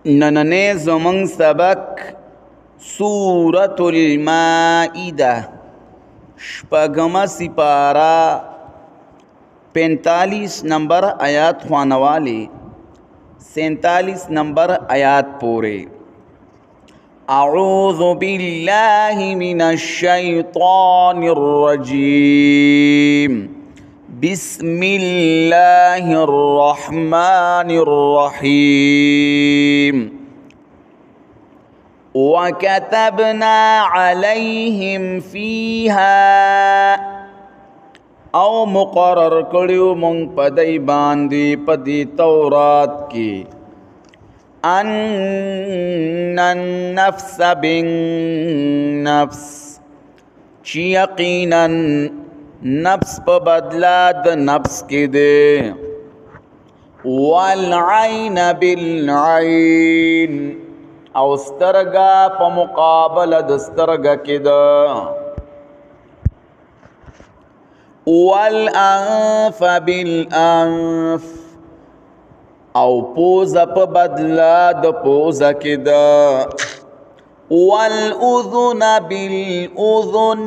نننې زمونږ سبق سورة المائده شپږمه سپاره 45 نمبر آیات خوانوالی 47 نمبر آیات پورے. اعوذ باللہ من الشیطان الرجیم بسم اللہ الرحمن الرحیم. وَكَتَبْنَا عَلَيْهِمْ فِيهَا او مقرر کړیو مونږ په دای باندې په دې تورات کې ان النفس بالنفس چې یقینا نفس په بدلا د نفس کې دی والعین بالعین او سترګه په مقابله د سترګه کې ده والانف بالانف او پوزه په بدلا د پوزه کې ده والاذن بالاذن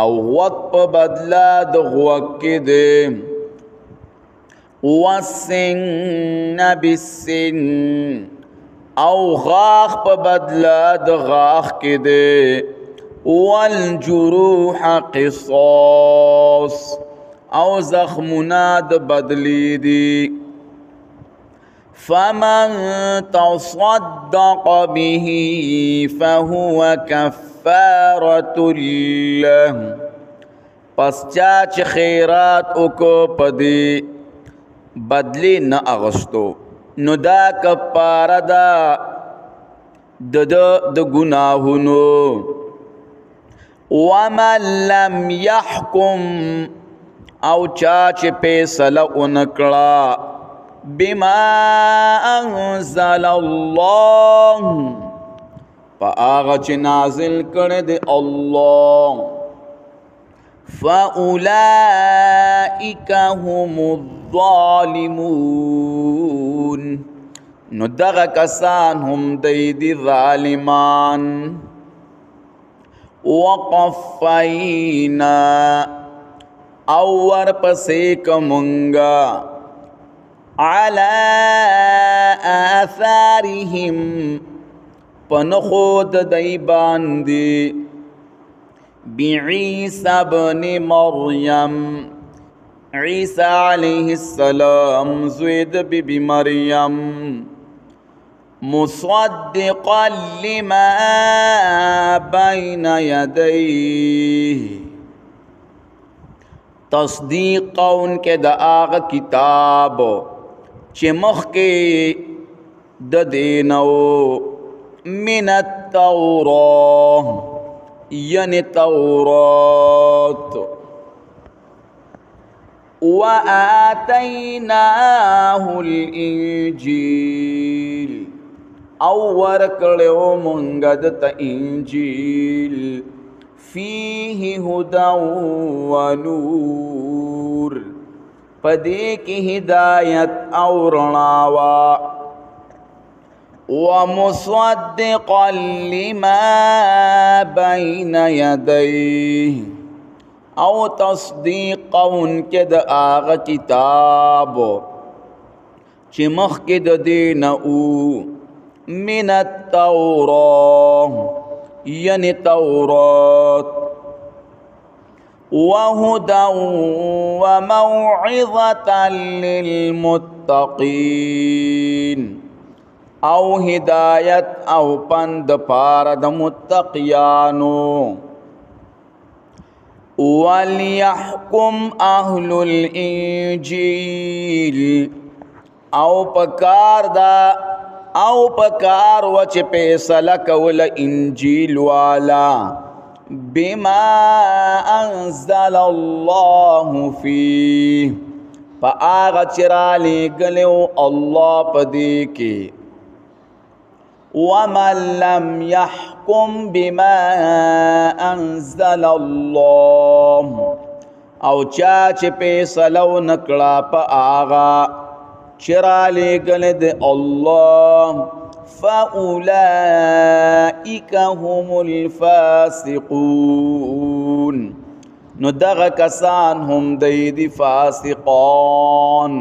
او غوږ په بدلا د غوږ کې ده والسن بالسن او غاخ په بدلا د غاخ کې ده والجروح قصاص او زخمنا د بدلی دی فمن تصدق به فهو كفارة له پس چاچ خیرات اکو پدی بدلی نه اغشتو نو دا کفاره دا د گناهونو ومن لم يحكم او چاچ پیسله اونکړه بما انزل الله پا آغا چه نازل کرد الله فاولئک هم الظالمون نو دغه کسان هم دی ظالمان. وقفینا او ورپسې کمونگا علی آثارهم پنخود دی باندی بعیسی ابن مریم عیسی علیہ السلام زوید بی بی مریم مصدقا لما بین یدیه تصدیق کون کے دا آغا کتاب چه مخی د دینو من التوراة یعنی تورات وآتیناه الانجیل او ورکړو مونږ د انجیل فيه هدى ونور پدې کې هدایت او رڼا وا ومصدقا لما بين يديه او تصدیق کون کې د هغه کتاب چې مخکې د دین او من التوراة یعنی تورات وهدى وموعظة للمتقين او هدایت او پند پار د متقیانو وليحكم اهل الانجيل او پکار دا او پکار وچ پیسل کول انجیل والا بما انزل الله فيه پا آغا چرالی گلیو اللہ پدی کی ومن لم يحكم بما انزل الله او چاچ پیسلو نکڑا پا آغا چرا لے گل دے اللہ فأولئك هم الفاسقون نو دغه کسان هم دی فاسقان.